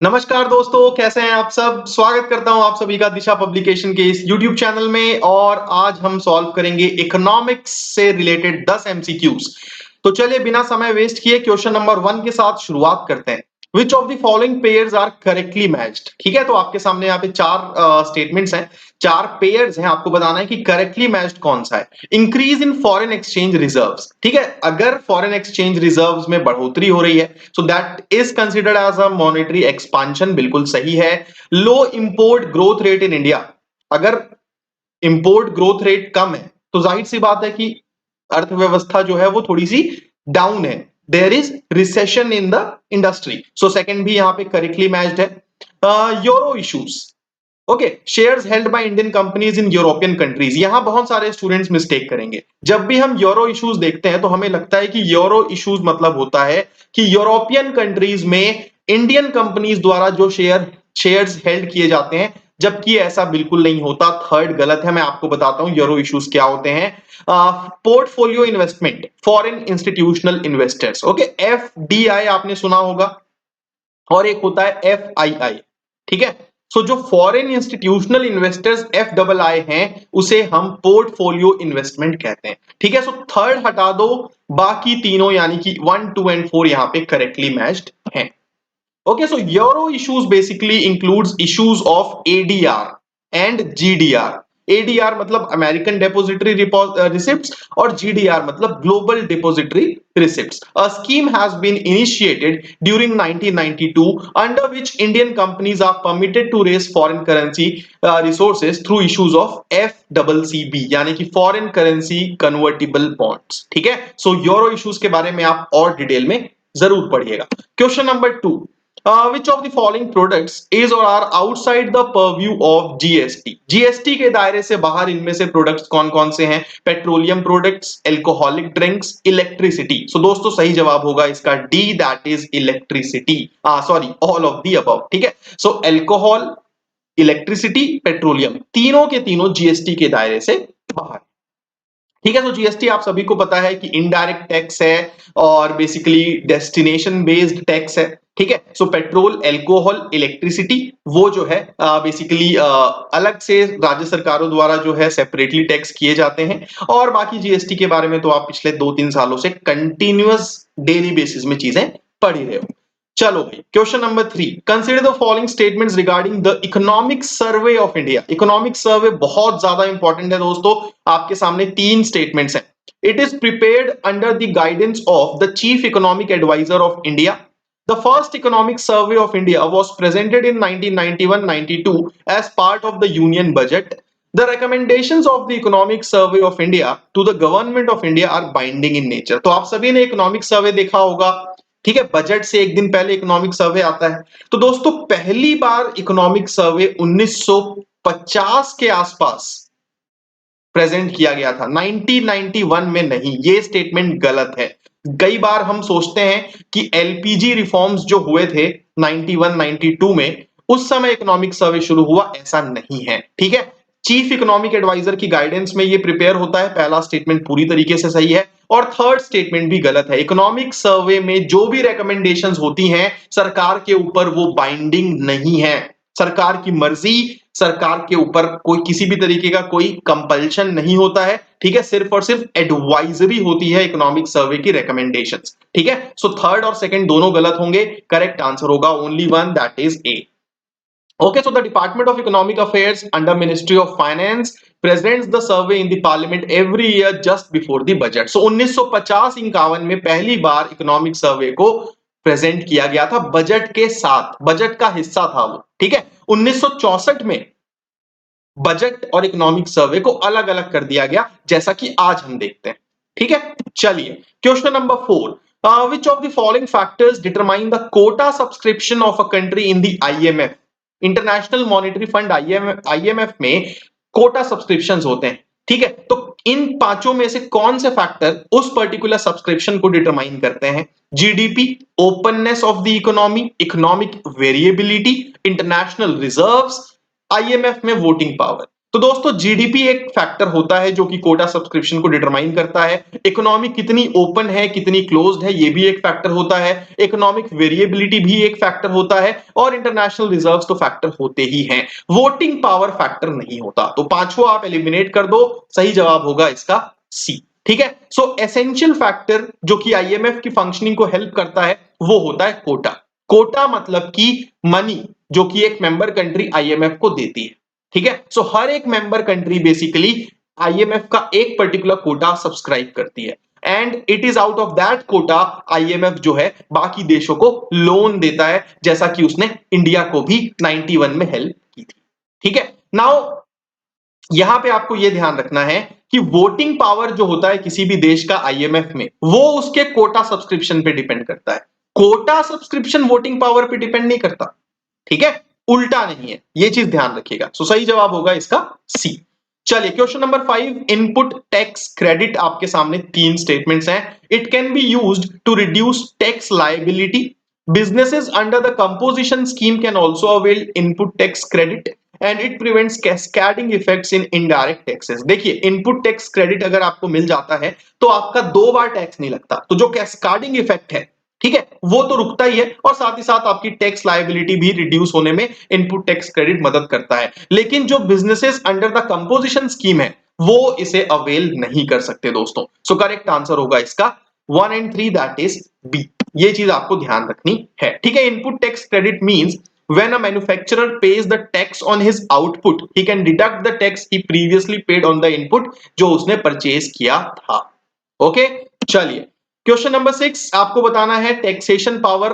नमस्कार दोस्तों, कैसे हैं आप सब। स्वागत करता हूं आप सभी का दिशा पब्लिकेशन के इस यूट्यूब चैनल में। और आज हम सॉल्व करेंगे इकोनॉमिक्स से रिलेटेड 10 एमसीक्यूज। तो चलिए बिना समय वेस्ट किए क्वेश्चन नंबर 1 के साथ शुरुआत करते हैं। Which of the following pairs are correctly matched. ठीक है, तो आपके सामने यहाँ पे चार स्टेटमेंट्स हैं, चार पेयर्स हैं। आपको बताना है कि करेक्टली मैच्ड कौन सा है। Increase in foreign exchange reserves. ठीक है, अगर फॉरेन एक्सचेंज रिजर्व्स में बढ़ोतरी हो रही है so that is considered as a monetary expansion, बिल्कुल सही है। Low import growth rate in India, अगर इंपोर्ट ग्रोथ रेट कम है तो जाहिर सी बात है कि अर्थव्यवस्था जो है वो थोड़ी सी डाउन है। There is recession in the industry, so second भी यहां पे करेक्टली मैच्ड है। Euro issues, okay, shares held by Indian companies in European countries. यहां बहुत सारे स्टूडेंट्स मिस्टेक करेंगे। जब भी हम यूरो इश्यूज देखते हैं तो हमें लगता है कि यूरो इश्यूज मतलब होता है कि यूरोपियन कंट्रीज में इंडियन कंपनीज द्वारा जो शेयर्स हेल्ड किए जाते हैं, जबकि ऐसा बिल्कुल नहीं होता। थर्ड गलत है। मैं आपको बताता हूं यूरो इश्यूज क्या होते हैं। Portfolio investment, foreign institutional investors, okay, FDI आपने सुना होगा, और एक होता है एफआईआई। ठीक है, सो जो foreign institutional investors F double आई हैं उसे हम पोर्टफोलियो इन्वेस्टमेंट कहते हैं। ठीक है, सो थर्ड हटा दो, बाकी तीनों यानी कि 1, 2 एंड 4 यहां पे करेक्टली मैच्ड हैं। Okay, so Euro issues basically includes issues of ADR and GDR. ADR मतलब American Depository Receipts और GDR मतलब Global Depository Receipts. A scheme has been initiated during 1992 under which Indian companies are permitted to raise foreign currency resources through issues of FCCB यानी कि Foreign Currency Convertible Bonds. ठीक है, so Euro issues के बारे में आप और detail में जरूर पढ़िएगा। Question number 2, which of the following products is or are outside the purview of GST? GST के दायरे से बाहर इनमें से प्रोडक्ट्स कौन कौन से हैं? Petroleum products, alcoholic drinks, electricity. So दोस्तों सही जवाब होगा इसका D, that is electricity. Sorry, all of the above. ठीक है, सो एल्कोहल, इलेक्ट्रिसिटी, पेट्रोलियम, तीनों के तीनों जीएसटी के दायरे से बाहर। ठीक है, तो जीएसटी आप सभी को पता है कि इनडायरेक्ट टैक्स है और बेसिकली डेस्टिनेशन बेस्ड टैक्स है। ठीक है, सो पेट्रोल, एल्कोहल, इलेक्ट्रिसिटी वो जो है बेसिकली अलग से राज्य सरकारों द्वारा जो है सेपरेटली टैक्स किए जाते हैं। और बाकी जीएसटी के बारे में तो आप पिछले 2-3 सालों से कंटिन्यूअस डेली बेसिस में चीजें पढ़ ही रहे हो। चलो भाई, question number 3, consider the following statements regarding the economic survey of India. Economic survey बहुत ज्यादा इंपॉर्टेंट है दोस्तों। आपके सामने 3 स्टेटमेंट्स हैं। It is prepared under the guidance of the chief economic adviser of India. The first economic survey of India was presented in 1991-92 as part of the Union Budget. The recommendations of the Economic Survey of India to the Government of India are binding in nature. तो आप सभी ने economic survey देखा होगा। ठीक है, budget से एक दिन पहले इकोनॉमिक सर्वे आता है। तो दोस्तों पहली बार इकोनॉमिक सर्वे 1950 के आसपास प्रेजेंट किया गया था, 1991 में नहीं। ये स्टेटमेंट गलत है। कई बार हम सोचते हैं कि एलपीजी रिफॉर्म्स जो हुए थे 91-92 में, उस समय इकोनॉमिक सर्वे शुरू हुआ, ऐसा नहीं है। ठीक है, चीफ इकोनॉमिक एडवाइजर की गाइडेंस में ये प्रिपेयर होता है। पहला स्टेटमेंट पूरी तरीके से सही है और थर्ड स्टेटमेंट भी गलत है। इकोनॉमिक सर्वे में जो भी रिकमेंडेशंस होती हैं सरकार के ऊपर वो बाइंडिंग नहीं है। सरकार की मर्जी, सरकार के ऊपर कोई किसी भी तरीके का कोई कंपल्शन नहीं होता है। ठीक है, सिर्फ और सिर्फ एडवाइजरी होती है इकोनॉमिक सर्वे की रिकमेंडेशंस। ठीक है, सो थर्ड और सेकंड दोनों गलत होंगे। करेक्ट आंसर होगा only one, that is a. Okay, so the Department of Economic Affairs under Ministry of Finance presents the survey in the Parliament every year just before the budget. So 1950-51 में पहली बार economic survey को present किया गया था budget के साथ, budget का हिस्सा था वो। ठीक है, 1964 में बजट और इकोनॉमिक सर्वे को अलग अलग कर दिया गया, जैसा कि आज हम देखते हैं। ठीक है, चलिए question number 4, which of the following factors determine the quota subscription of a country in the IMF? International monetary fund IMF में कोटा सब्सक्रिप्शंस होते हैं। ठीक है, तो इन पांचों में से कौन से फैक्टर उस पर्टिकुलर सब्सक्रिप्शन को डिटरमाइन करते हैं? GDP, openness of the economy, economic variability, international reserves, IMF में वोटिंग पावर। तो दोस्तों जीडीपी एक फैक्टर होता है जो कि कोटा सब्सक्रिप्शन को डिटरमाइन करता है। इकोनॉमी कितनी ओपन है, कितनी क्लोज्ड है, ये भी एक फैक्टर होता है। इकोनॉमिक वेरिएबिलिटी भी एक फैक्टर होता है और इंटरनेशनल रिजर्व्स तो फैक्टर होते ही हैं। वोटिंग पावर फैक्टर नहीं होता। तो पांचों आप एलिमिनेट कर दो, सही जवाब होगा इसका सी। ठीक है, सो एसेंशियल फैक्टर जो कि आईएमएफ की फंक्शनिंग को हेल्प करता है वो होता है कोटा। कोटा मतलब कि मनी जो कि एक मेंबर कंट्री आईएमएफ को देती है। ठीक है, सो हर एक मेंबर कंट्री बेसिकली आईएमएफ का एक पर्टिकुलर कोटा सब्सक्राइब करती है and it is out of that quota IMF जो है बाकी देशों को लोन देता है, जैसा कि उसने इंडिया को भी 91 में हेल्प की थी। ठीक है, नाउ यहां पे आपको यह ध्यान रखना है कि वोटिंग पावर जो होता है किसी भी देश का आईएमएफ में वो उसके कोटा सब्सक्रिप्शन पे डिपेंड करता है। कोटा सब्सक्रिप्शन वोटिंग पावर पे डिपेंड नहीं करता। ठीक है, उल्टा नहीं है, ये चीज ध्यान रखिएगा। सो सही जवाब होगा इसका सी। चलिए question number 5, input tax credit. आपके सामने तीन स्टेटमेंट्स हैं। It can be used to reduce tax liability. Businesses under the composition scheme can also avail input tax credit and it prevents cascading effects in indirect taxes. देखिए, input tax credit अगर आपको मिल जाता है तो आपका दो बार tax नहीं लगता। तो जो कैस्केडिंग इफेक्ट है, ठीक है, वो तो रुकता ही है और साथ ही साथ आपकी टैक्स लायबिलिटी भी रिड्यूस होने में इनपुट टैक्स क्रेडिट मदद करता है। लेकिन जो businesses under the composition scheme है वो इसे अवेल नहीं कर सकते दोस्तों। सो करेक्ट आंसर होगा इसका 1 and 3, दैट इज बी। ये चीज आपको ध्यान रखनी है। ठीक है, input tax credit means when a manufacturer pays the tax on his output he can deduct the tax he previously paid on the input जो उसने परचेज किया था। ओके, चलिए क्वेश्चन नंबर 6 आपको बताना है टैक्सेशन पावर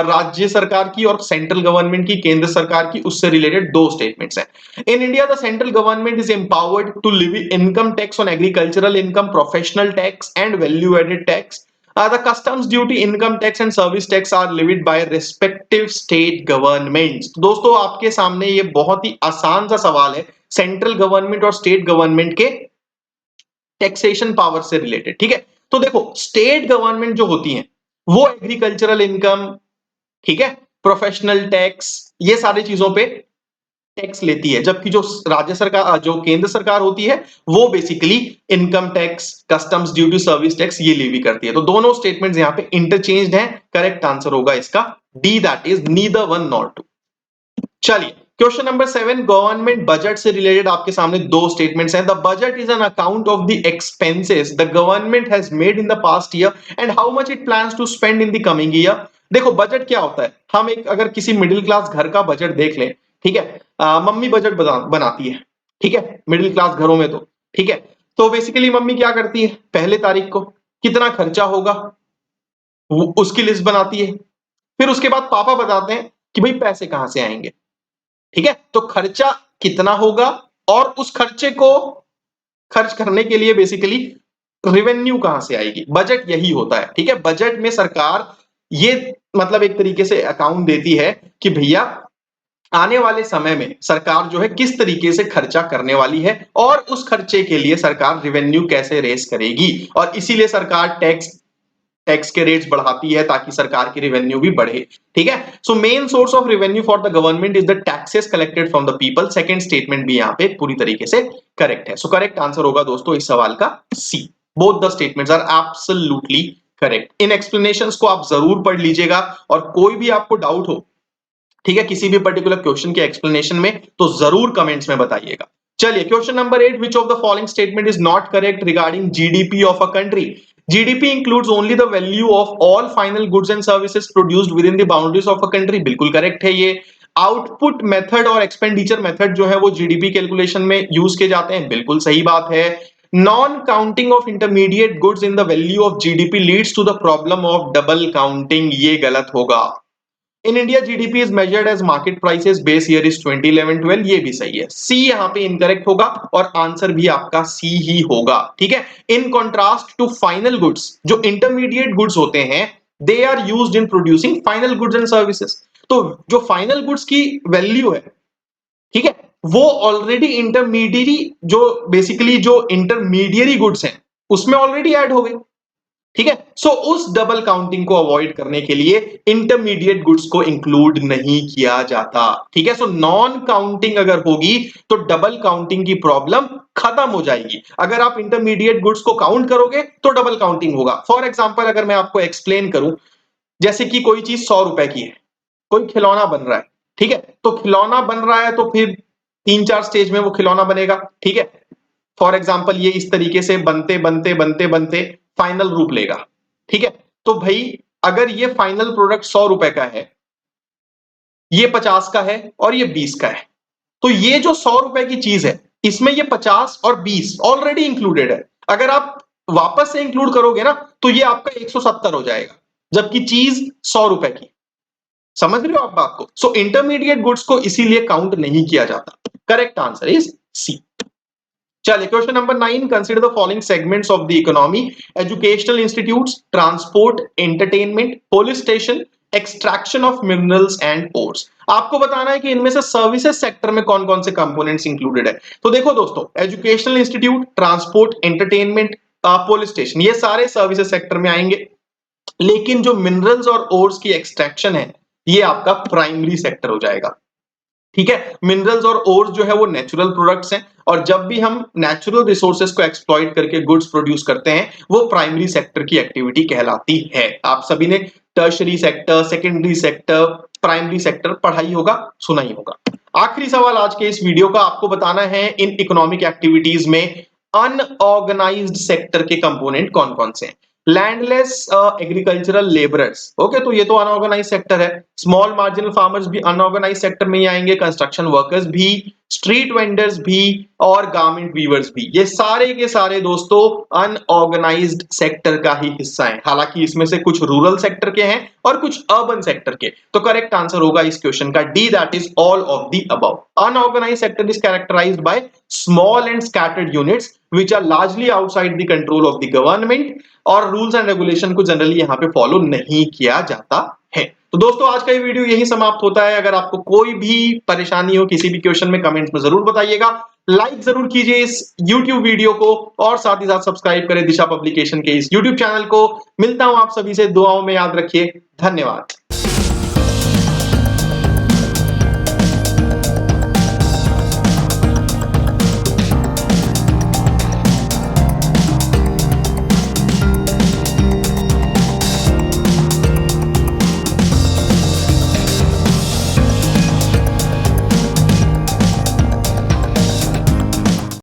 राज्य सरकार की और सेंट्रल गवर्नमेंट की, केंद्र सरकार की, उससे रिलेटेड दो स्टेटमेंट्स हैं। In India the central government is empowered to levy income tax on agricultural income, professional tax and value added tax. The customs duty, income tax and service tax are levied by respective state governments। तो दोस्तों आपके सामने ये बहुत ही आसान सा सवाल है सेंट्रल गवर्नमेंट और स्टेट गवर्नमेंट के टैक्सेशन पावर से रिलेटेड। ठीक है, तो देखो स्टेट गवर्नमेंट जो होती है वो एग्रीकल्चरल इनकम, ठीक है, प्रोफेशनल टैक्स, ये सारी चीजों पे टैक्स लेती है, जबकि जो राज्य सरकार जो केंद्र सरकार होती है वो basically income tax, customs duty, service tax ये लेवी करती है। तो दोनों स्टेटमेंट्स यहां पे इंटरचेंज्ड हैं। करेक्ट आंसर होगा इसका D, that is neither one nor two. चलिए क्वेश्चन नंबर 7, गवर्नमेंट बजट से रिलेटेड आपके सामने दो स्टेटमेंट्स हैं। The budget is an account of the expenses the government has made in the past year and how much it plans to spend in the coming year. देखो budget क्या होता है, हम एक अगर किसी मिडिल क्लास घर का बजट देख लें, ठीक है, मम्मी बजट बनाती है, ठीक है, मिडिल क्लास घरों में तो, ठीक है, तो बेसिकली मम्मी क्या करती है, पहले तारीख को कितना खर्चा होगा वो उसकी लिस्ट बनाती है। फिर उसके बाद पापा बताते हैं कि भाई पैसे कहां से आएंगे। ठीक है, तो खर्चा कितना होगा और उस खर्चे को खर्च करने के लिए बेसिकली रेवेन्यू कहां से आएगी, बजट यही होता है। ठीक है, बजट में सरकार ये मतलब एक तरीके से अकाउंट देती है कि भैया आने वाले समय में सरकार जो है किस तरीके से खर्चा करने वाली है और उस खर्चे के लिए सरकार रेवेन्यू कैसे रेस करेगी, और इसीलिए सरकार टैक्स के रेट्स बढ़ाती है ताकि सरकार की रेवेन्यू भी बढ़े। ठीक है, so main source of revenue for the government is the taxes collected from the people. Second statement भी यहां पे पूरी तरीके से करेक्ट है। सो करेक्ट आंसर होगा दोस्तों इस सवाल का C. Both the statements are absolutely correct. इन एक्सप्लेनेशंस को आप जरूर पढ़ लीजिएगा और कोई भी आपको डाउट हो, ठीक है, किसी भी पर्टिकुलर क्वेश्चन के एक्सप्लेनेशन में, तो जरूर कमेंट्स में बताइएगा। चलिए question number 8, which of the following statement is not correct regarding GDP of a country. GDP includes only the value of all final goods and services produced with in the boundaries of a country. बिल्कुल correct है ये। Output method और expenditure method जो है वो GDP calculation में use किए जाते हैं। बिल्कुल सही बात है। Non counting of intermediate goods in the value of GDP leads to the problem of double counting. ये गलत होगा। In India GDP is measured as market prices, base year is 2011-12। ये भी सही है। सी यहां पे इनकरेक्ट होगा और आंसर भी आपका सी ही होगा। ठीक है, in contrast to final goods, जो इंटरमीडिएट गुड्स होते हैं they are used in producing final goods and services. तो जो फाइनल गुड्स की वैल्यू है, ठीक है, वो ऑलरेडी इंटरमीडियरी जो बेसिकली जो इंटरमीडियरी गुड्स हैं उसमें ऑलरेडी ऐड हो गई। ठीक है। सो उस डबल काउंटिंग को अवॉइड करने के लिए इंटरमीडिएट गुड्स को इंक्लूड नहीं किया जाता। ठीक है। सो नॉन काउंटिंग अगर होगी तो डबल काउंटिंग की प्रॉब्लम खत्म हो जाएगी। अगर आप इंटरमीडिएट गुड्स को काउंट करोगे तो डबल काउंटिंग होगा। फॉर एग्जांपल अगर मैं आपको एक्सप्लेन करूं, जैसे कि कोई चीज 100 रुपए की है, कोई खिलौना बन रहा है, ठीक है। तो खिलौना बन रहा है तो फिर 3-4 स्टेज में वो खिलौना बनेगा, ठीक है। फॉर एग्जाम्पल ये इस तरीके से बनते बनते बनते बनते फाइनल रूप लेगा, ठीक है। तो भाई अगर ये फाइनल प्रोडक्ट 100 रुपए का है, ये 50 का है और ये 20 का है, तो ये जो 100 रुपए की चीज है इसमें ये 50 और 20 ऑलरेडी इंक्लूडेड है। अगर आप वापस से इंक्लूड करोगे ना तो ये आपका 170 हो जाएगा, जबकि चीज 100 रुपए की। समझ रहे हो आप बात को? सो इंटरमीडिएट गुड्स को इसीलिए काउंट नहीं किया जाता। Correct answer is C. चलिए question number 9, consider the following segments of the economy: educational institutes, transport, entertainment, police station, extraction of minerals and ores. आपको बताना है कि इनमें से सर्विसेज सेक्टर में कौन कौन से कंपोनेंट्स इंक्लूडेड है। तो देखो दोस्तों, educational institute, transport, entertainment, police station, ये सारे सर्विसेज सेक्टर में आएंगे। लेकिन जो मिनरल्स और ओर्स की एक्सट्रैक्शन है ये आपका प्राइमरी सेक्टर हो जाएगा। ठीक है। मिनरल्स और ओर्स जो है वो नेचुरल प्रोडक्ट्स हैं, और जब भी हम नेचुरल रिसोर्सेज को एक्सप्लॉइट करके गुड्स प्रोड्यूस करते हैं वो प्राइमरी सेक्टर की एक्टिविटी कहलाती है। आप सभी ने tertiary sector, secondary sector, primary sector पढ़ा ही होगा, सुना ही होगा। आखिरी सवाल आज के इस वीडियो का, आपको बताना है इन इकोनॉमिक एक्टिविटीज में अनऑर्गेनाइज्ड सेक्टर के कंपोनेंट कौन कौन से हैं। लैंडलेस एग्रीकल्चरल लेबरर्स, ओके, तो ये तो अनऑर्गेनाइज सेक्टर है। स्मॉल मार्जिनल फार्मर्स भी अनऑर्गेनाइज सेक्टर में ही आएंगे, कंस्ट्रक्शन वर्कर्स भी, स्ट्रीट वेंडर्स भी, और गारमेंट वीवर्स भी, ये सारे के सारे दोस्तों अनऑर्गेनाइज्ड सेक्टर का ही हिस्सा है। हालांकि इसमें से कुछ रूरल सेक्टर के हैं और कुछ अर्बन सेक्टर के। तो करेक्ट आंसर होगा इस क्वेश्चन का D, that is all of the above. Unorganised sector is characterised by small and scattered units which are largely outside the control of the government, और रूल्स एंड रेगुलेशन को generally यहां पे follow नहीं किया जाता है। तो दोस्तों आज का ये वीडियो यही समाप्त होता है। अगर आपको कोई भी परेशानी हो किसी भी क्वेश्चन में, कमेंट्स में जरूर बताइएगा। लाइक जरूर कीजिए इस YouTube वीडियो को, और साथ ही साथ सब्सक्राइब करें दिशा पब्लिकेशन के इस YouTube चैनल को। मिलता हूं आप सभी से दुआओं में, याद रखिए। धन्यवाद।